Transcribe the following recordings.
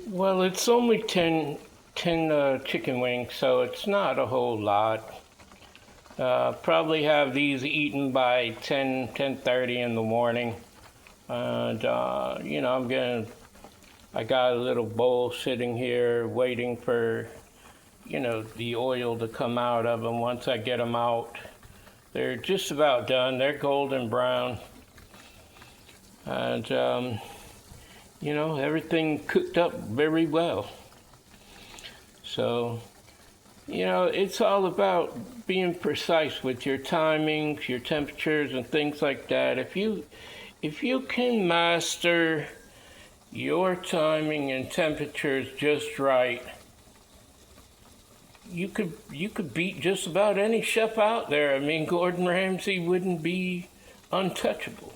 Well, it's only ten chicken wings, so it's not a whole lot. Probably have these eaten by 10:30 in the morning. And, I got a little bowl sitting here waiting for, the oil to come out of them. Once I get them out, they're just about done. They're golden brown. And, everything cooked up very well. So, it's all about being precise with your timings, your temperatures, and things like that. If you can master your timing and temperatures just right, you could beat just about any chef out there. I mean, Gordon Ramsay wouldn't be untouchable.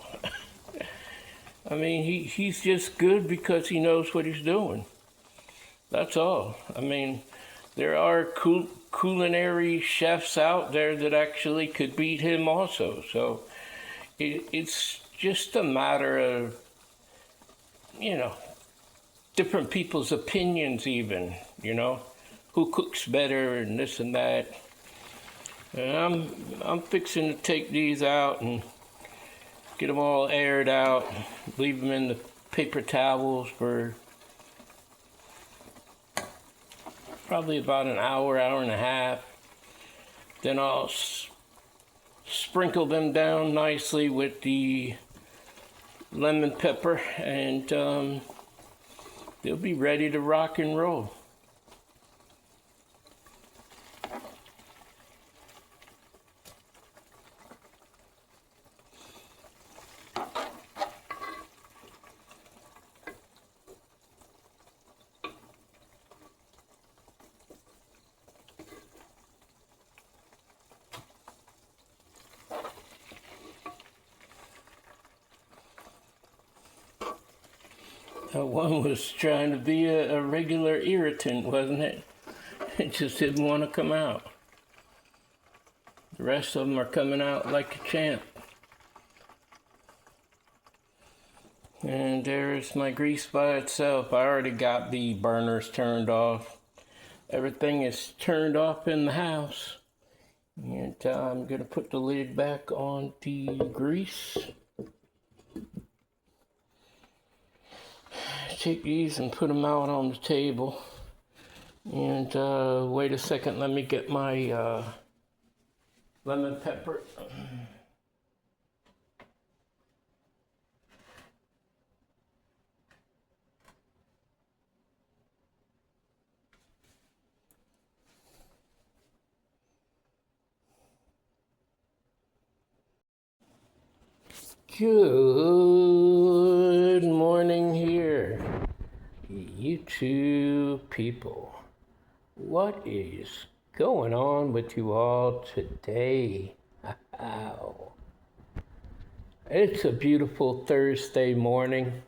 I mean, he's just good because he knows what he's doing. That's all. I mean, there are culinary chefs out there that actually could beat him also. So it's just a matter of, you know, different people's opinions, even, who cooks better and this and that. And I'm fixing to take these out and get them all aired out, leave them in the paper towels for probably about an hour, hour and a half. Then I'll sprinkle them down nicely with the lemon pepper, and they'll be ready to rock and roll. One was trying to be a regular irritant, wasn't it? It just didn't want to come out. The rest of them are coming out like a champ. And there's my grease by itself. I already got the burners turned off. Everything is turned off in the house. And I'm going to put the lid back on the grease. Take these and put them out on the table. And wait a second, let me get my lemon pepper. Good morning here, YouTube people. What is going on with you all today? Wow. It's a beautiful Thursday morning.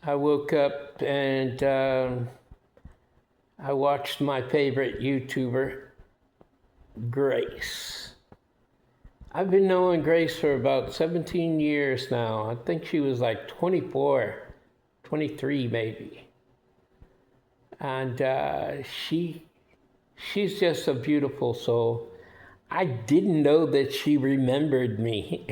I woke up and I watched my favorite YouTuber, Grace. I've been knowing Grace for about 17 years now. I think she was like 24, 23 maybe. And she's just a beautiful soul. I didn't know that she remembered me.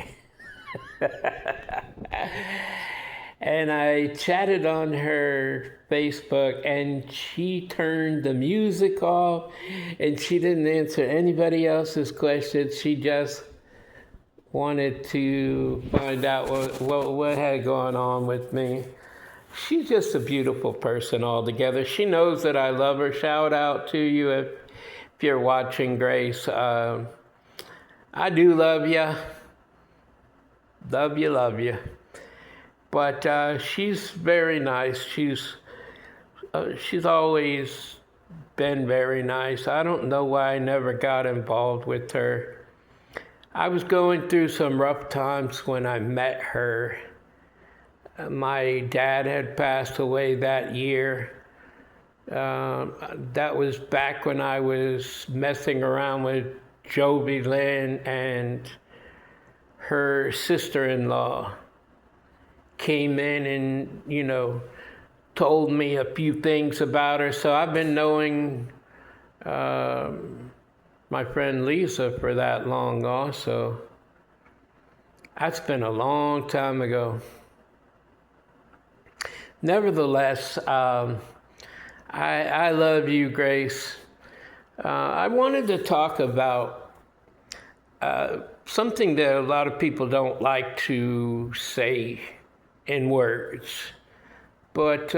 And I chatted on her Facebook, and she turned the music off, and she didn't answer anybody else's questions. She just wanted to find out what had gone on with me. She's just a beautiful person altogether. She knows that I love her. Shout out to you if you're watching, Grace. I do love you. Love you. But she's very nice. She's always been very nice. I don't know why I never got involved with her. I was going through some rough times when I met her. My dad had passed away that year. That was back when I was messing around with Jovi Lynn, and her sister-in-law came in and, told me a few things about her. So I've been knowing my friend Lisa for that long also. That's been a long time ago. Nevertheless, I love you, Grace. I wanted to talk about something that a lot of people don't like to say in words, but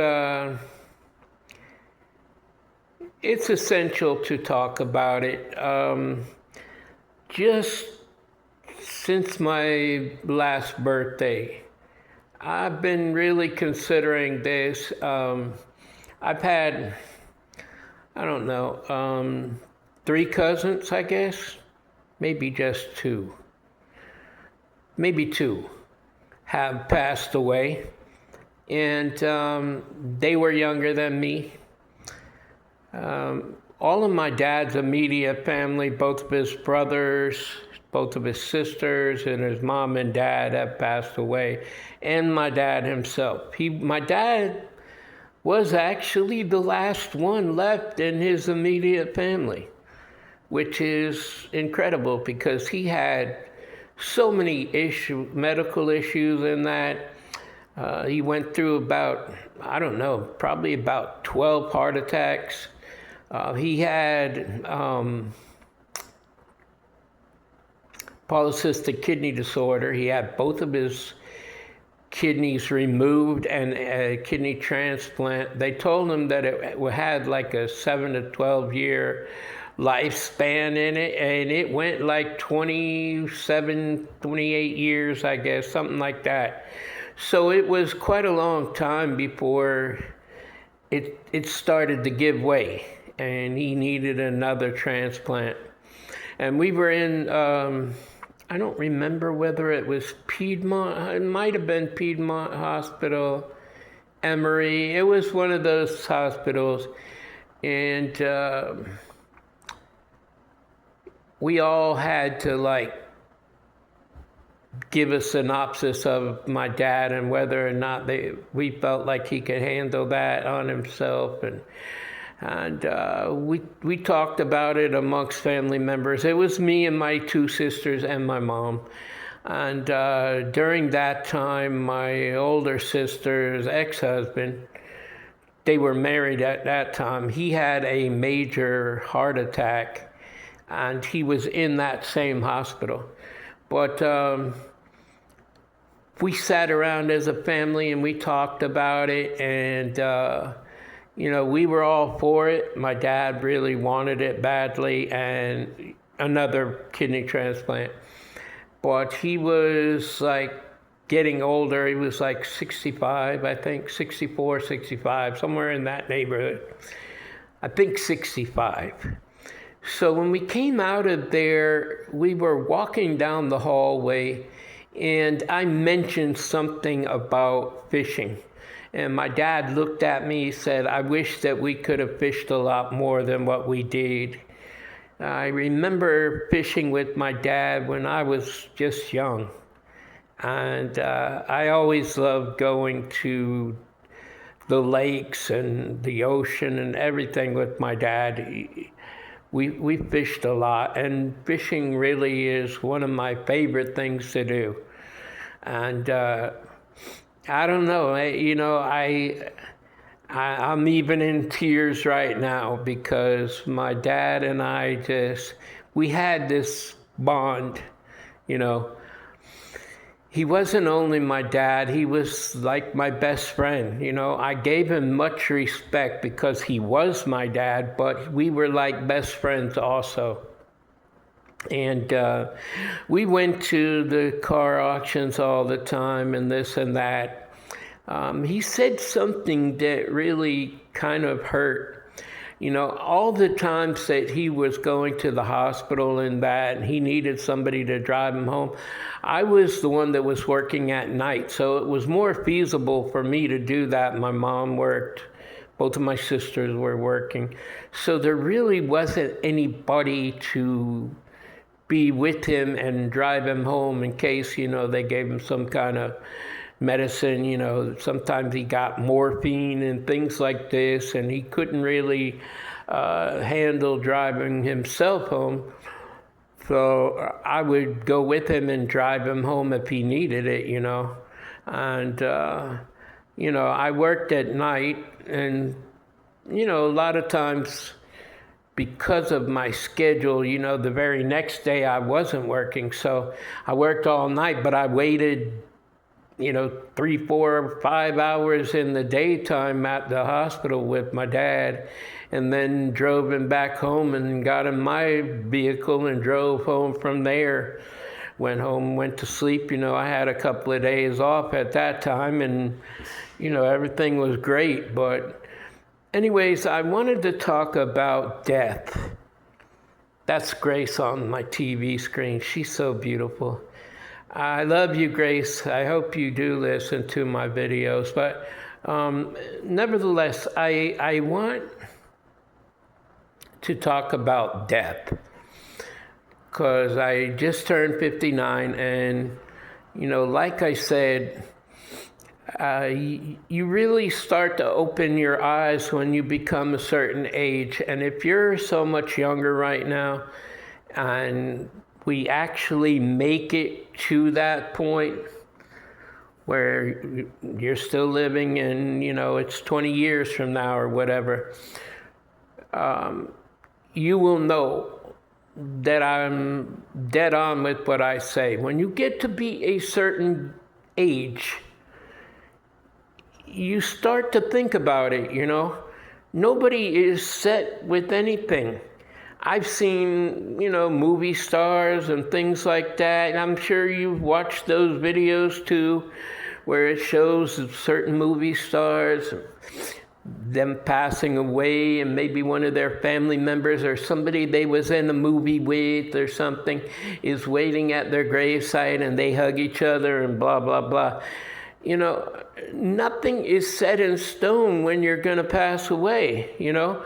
it's essential to talk about it. Just since my last birthday, I've been really considering this. I've had, I don't know, 3 cousins, I guess, maybe just 2, maybe 2 have passed away, and they were younger than me. All of my dad's immediate family, both of his brothers, both of his sisters, and his mom and dad have passed away, and my dad himself. My dad was actually the last one left in his immediate family, which is incredible because he had so many medical issues in that. He went through about, I don't know, probably about 12 heart attacks. He had polycystic kidney disorder. He had both of his kidneys removed and a kidney transplant. They told him that it had like a 7 to 12 year lifespan in it, and it went like 27, 28 years, I guess, something like that. So it was quite a long time before it started to give way, and he needed another transplant. And we were in, I don't remember whether it was Piedmont, it might have been Piedmont Hospital, Emory. It was one of those hospitals. And we all had to like give a synopsis of my dad and whether or not we felt like he could handle that on himself. And we talked about it amongst family members. It was me and my 2 sisters and my mom. And during that time, my older sister's ex-husband, they were married at that time. He had a major heart attack, and he was in that same hospital. But we sat around as a family and we talked about it, and we were all for it. My dad really wanted it badly, and another kidney transplant. But he was like getting older. He was like 65, I think, 64, 65, somewhere in that neighborhood. I think 65. So when we came out of there, we were walking down the hallway, and I mentioned something about fishing. And my dad looked at me and said, "I wish that we could have fished a lot more than what we did." I remember fishing with my dad when I was just young. And I always loved going to the lakes and the ocean and everything with my dad. We fished a lot, and fishing really is one of my favorite things to do. And I don't know, I'm even in tears right now because my dad and I we had this bond, He wasn't only my dad, he was like my best friend. I gave him much respect because he was my dad, but we were like best friends also. And we went to the car auctions all the time and this and that. He said something that really kind of hurt. All the times that he was going to the hospital and that, and he needed somebody to drive him home, I was the one that was working at night. So it was more feasible for me to do that. My mom worked. Both of my sisters were working. So there really wasn't anybody to be with him and drive him home in case, they gave him some kind of medicine. You know, sometimes he got morphine and things like this, and he couldn't really handle driving himself home. So I would go with him and drive him home if he needed it, you know. And, you know, I worked at night, and, you know, a lot of times because of my schedule, you know, the very next day I wasn't working. So I worked all night, but I waited, you know, 3, 4, 5 hours in the daytime at the hospital with my dad, and then drove him back home and got in my vehicle and drove home from there. Went home, went to sleep. You know, I had a couple of days off at that time, and, you know, everything was great. But anyways, I wanted to talk about death. That's Grace on my TV screen. She's so beautiful. I love you, Grace. I hope you do listen to my videos. But nevertheless, I want to talk about death, because I just turned 59, and, you know, like I said, you really start to open your eyes when you become a certain age. And if you're so much younger right now, and we actually make it to that point where you're still living, and, you know, it's 20 years from now or whatever, you will know that I'm dead on with what I say. When you get to be a certain age, you start to think about it, you know. Nobody is set with anything. I've seen, you know, movie stars and things like that, and I'm sure you've watched those videos too, where it shows certain movie stars, them passing away, and maybe one of their family members or somebody they was in a movie with or something is waiting at their gravesite, and they hug each other and blah, blah, blah. You know, nothing is set in stone when you're going to pass away, you know.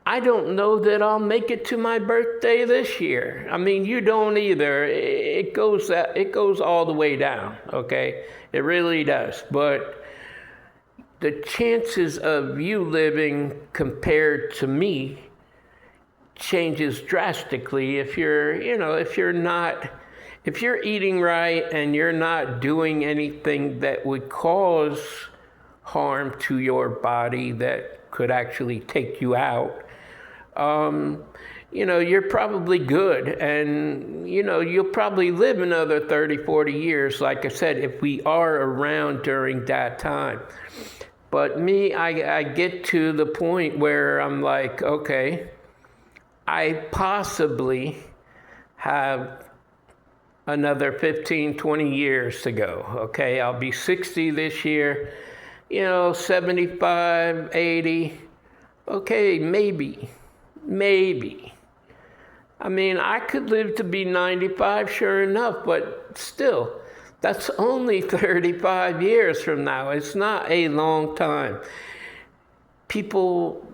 I don't know that I'll make it to my birthday this year. I mean, you don't either. It goes all the way down, okay? It really does. But the chances of you living compared to me changes drastically if you're eating right and you're not doing anything that would cause harm to your body that could actually take you out. You know, you're probably good, and, you know, you'll probably live another 30, 40 years, like I said, if we are around during that time. But me, I get to the point where I'm like, okay, I possibly have another 15, 20 years to go, okay? I'll be 60 this year, you know, 75, 80, okay, maybe. I mean, I could live to be 95, sure enough, but still, that's only 35 years from now. It's not a long time. People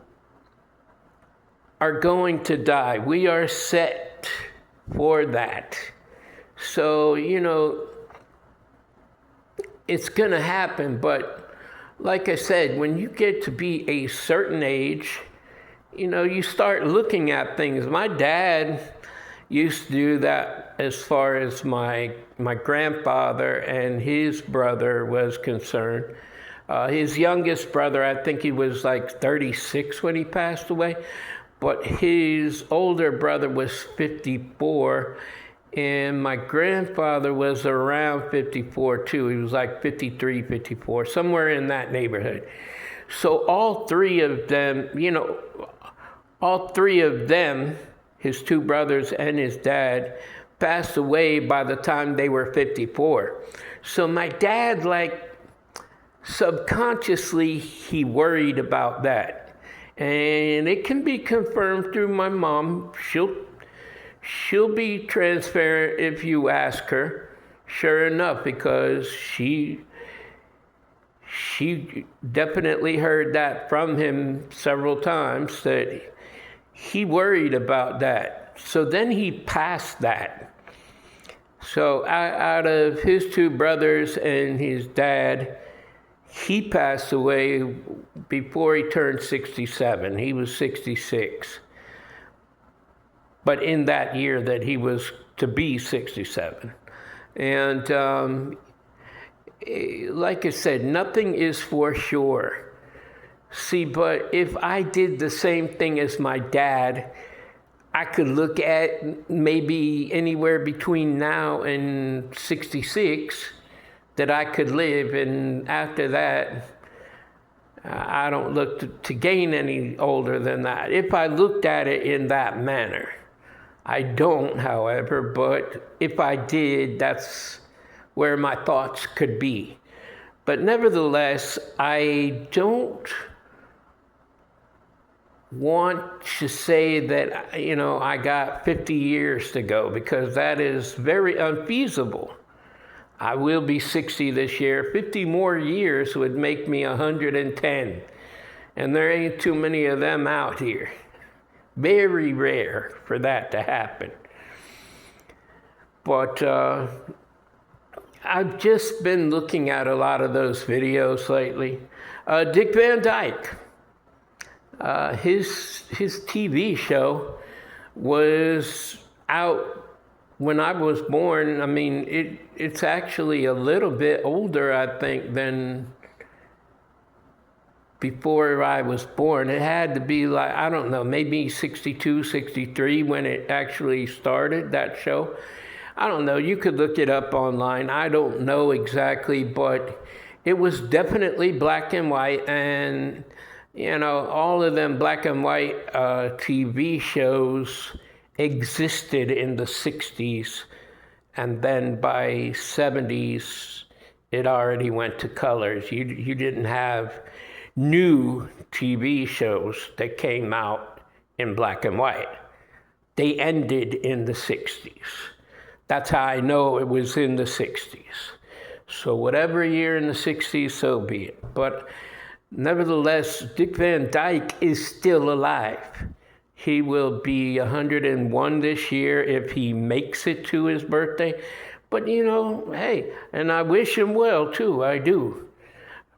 are going to die. We are set for that. So, you know, it's going to happen. But like I said, when you get to be a certain age, you know, you start looking at things. My dad used to do that as far as my grandfather and his brother was concerned. His youngest brother, I think he was like 36 when he passed away, but his older brother was 54, and my grandfather was around 54 too. He was like 53, 54, somewhere in that neighborhood. So all three of them, his two brothers and his dad, passed away by the time they were 54. So my dad, like, subconsciously, he worried about that. And it can be confirmed through my mom. She'll be transparent if you ask her, sure enough, because she definitely heard that from him several times, that he worried about that. So then he passed that. So out of his two brothers and his dad, he passed away before he turned 67. He was 66. But in that year that he was to be 67. And like I said, nothing is for sure. See, but if I did the same thing as my dad, I could look at maybe anywhere between now and 66 that I could live, and after that, I don't look to gain any older than that. If I looked at it in that manner. I don't, however, but if I did, that's where my thoughts could be. But nevertheless, I don't want to say that, I got 50 years to go, because that is very unfeasible. I will be 60 this year. 50 more years would make me 110. And there ain't too many of them out here. Very rare for that to happen. But I've just been looking at a lot of those videos lately. Dick Van Dyke, his TV show was out when I was born. I mean, it's actually a little bit older, I think, than before I was born. It had to be like, I don't know, maybe 62, 63 when it actually started, that show. I don't know, you could look it up online. I don't know exactly, but it was definitely black and white. And, all of them black and white TV shows existed in the 60s. And then by 70s, it already went to colors. You didn't have new TV shows that came out in black and white. They ended in the 60s. That's how I know it was in the 60s. So whatever year in the 60s, so be it. But nevertheless, Dick Van Dyke is still alive. He will be 101 this year if he makes it to his birthday. But hey, and I wish him well too, I do.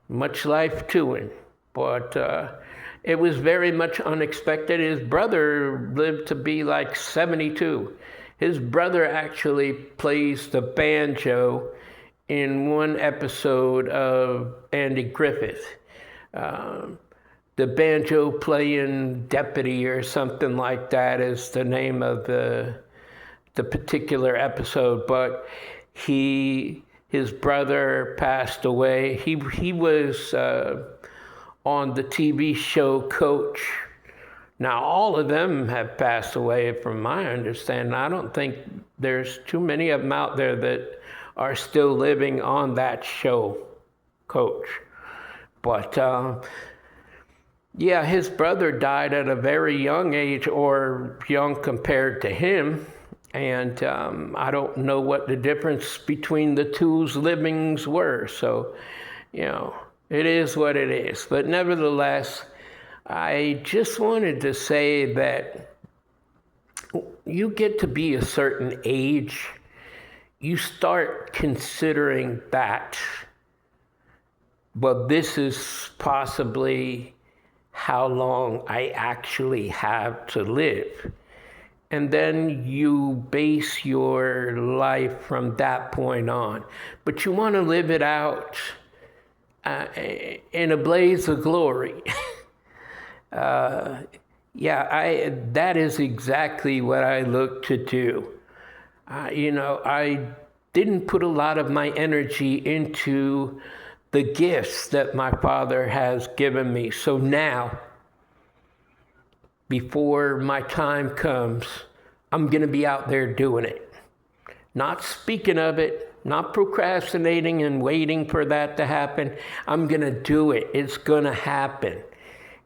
Much life to him. But it was very much unexpected. His brother lived to be like 72. His brother actually plays the banjo in one episode of Andy Griffith. The banjo playing deputy or something like that is the name of the particular episode. But his brother passed away. He was on the TV show Coach. Now, all of them have passed away from my understanding. I don't think there's too many of them out there that are still living on that show, Coach. But yeah, his brother died at a very young age, or young compared to him. And I don't know what the difference between the two's livings were. So, it is what it is. But nevertheless, I just wanted to say that you get to be a certain age, you start considering that, well, this is possibly how long I actually have to live. And then you base your life from that point on. But you want to live it out in a blaze of glory. That is exactly what I look to do. I didn't put a lot of my energy into the gifts that my Father has given me. So now, before my time comes, I'm going to be out there doing it. Not speaking of it, not procrastinating and waiting for that to happen. I'm going to do it. It's going to happen.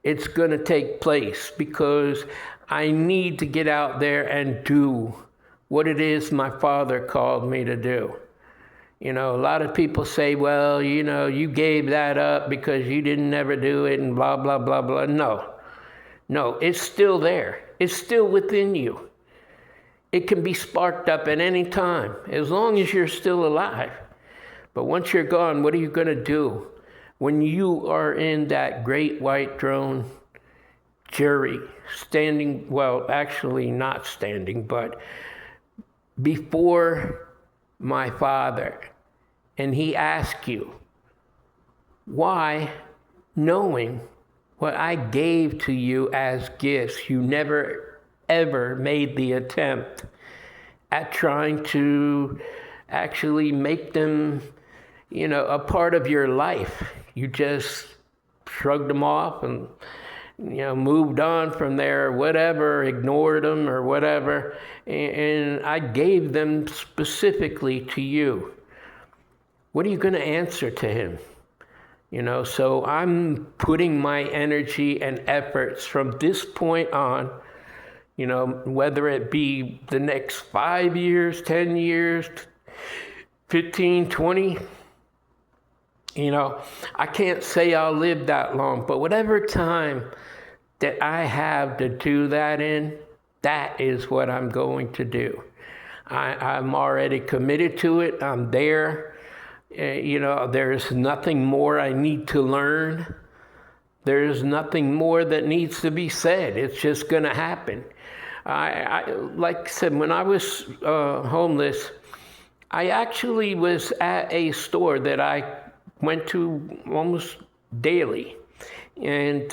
It's going to take place, because I need to get out there and do what it is my Father called me to do. A lot of people say, well, you gave that up because you didn't ever do it and blah, blah, blah, blah. No, it's still there. It's still within you. it can be sparked up at any time, as long as you're still alive. But once you're gone, what are you going to do when you are in that great white throne jury, standing, well, actually not standing, but before my Father, and he asks you, why, knowing what I gave to you as gifts, you never ever made the attempt at trying to actually make them, a part of your life. You just shrugged them off and, moved on from there, whatever, ignored them or whatever. And I gave them specifically to you. What are you going to answer to him? So I'm putting my energy and efforts from this point on, whether it be the next 5 years, 10 years, 15, 20, I can't say I'll live that long, but whatever time that I have to do that in, that is what I'm going to do. I'm already committed to it. I'm there. There's nothing more I need to learn. There's nothing more that needs to be said. It's just going to happen. I like I said, when I was homeless, I actually was at a store that I went to almost daily. And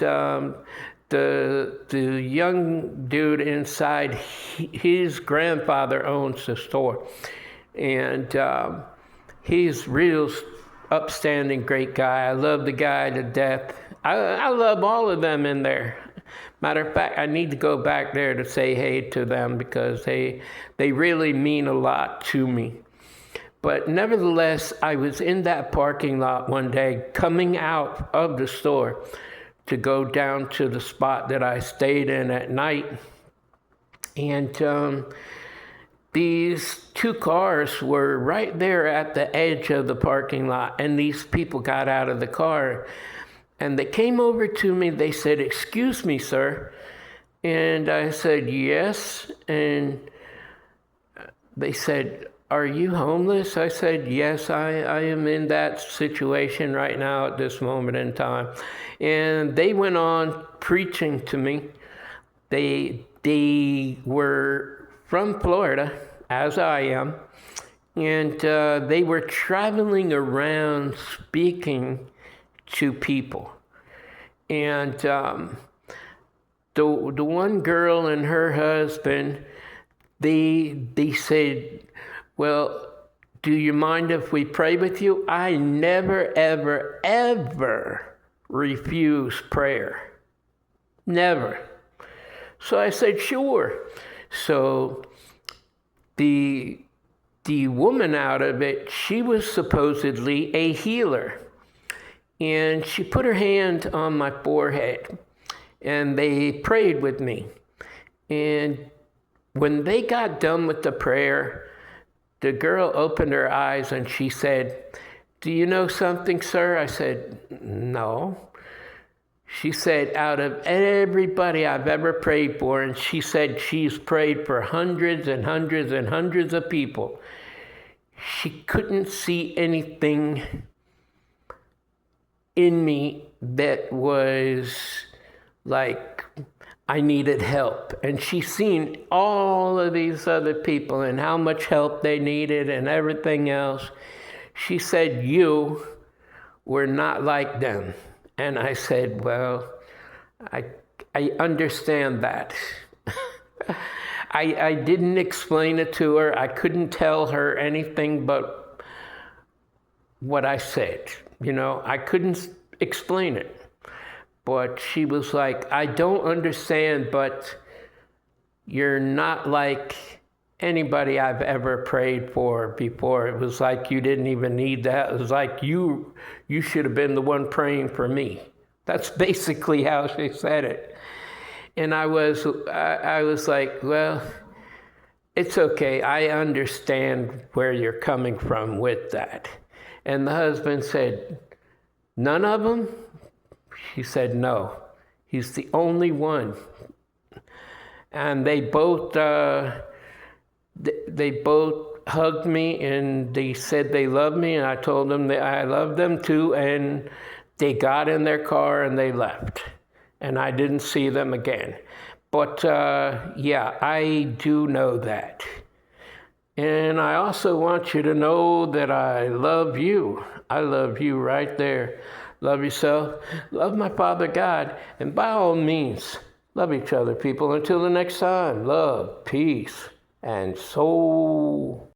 the young dude inside, his grandfather owns the store. And he's real upstanding, great guy. I love the guy to death. I love all of them in there. Matter of fact, I need to go back there to say hey to them because they really mean a lot to me. But nevertheless, I was in that parking lot one day coming out of the store to go down to the spot that I stayed in at night. And these two cars were right there at the edge of the parking lot, and these people got out of the car. And they came over to me, they said, "Excuse me, sir." And I said, "Yes." And they said, "Are you homeless?" I said, "Yes, I am in that situation right now at this moment in time." And they went on preaching to me. They were from Florida, as I am, and they were traveling around speaking to people. And the one girl and her husband, they said, "Well, do you mind if we pray with you?" I never, ever, ever refuse prayer. Never. So I said, "Sure." So the woman out of it, she was supposedly a healer. And she put her hand on my forehead and they prayed with me. And when they got done with the prayer, the girl opened her eyes and she said, "Do you know something, sir?" I said, "No." She said, "Out of everybody I've ever prayed for," and she said she's prayed for hundreds and hundreds and hundreds of people, she couldn't see anything in me that was like I needed help. And she's seen all of these other people and how much help they needed and everything else. She said, "You were not like them." And I said, "Well, I understand that." I didn't explain it to her. I couldn't tell her anything but what I said. I couldn't explain it. But she was like, "I don't understand, but you're not like anybody I've ever prayed for before. It was like you didn't even need that. It was like you should have been the one praying for me." That's basically how she said it. And I was like, "Well, it's okay. I understand where you're coming from with that." And the husband said, "None of them?" She said, "No. He's the only one." And they both They both hugged me and they said they loved me, and I told them that I loved them too, and they got in their car and they left. And I didn't see them again. But yeah, I do know that. And I also want you to know that I love you. I love you right there. Love yourself. Love my Father God. And by all means, love each other, people. Until the next time, love, peace, and soul.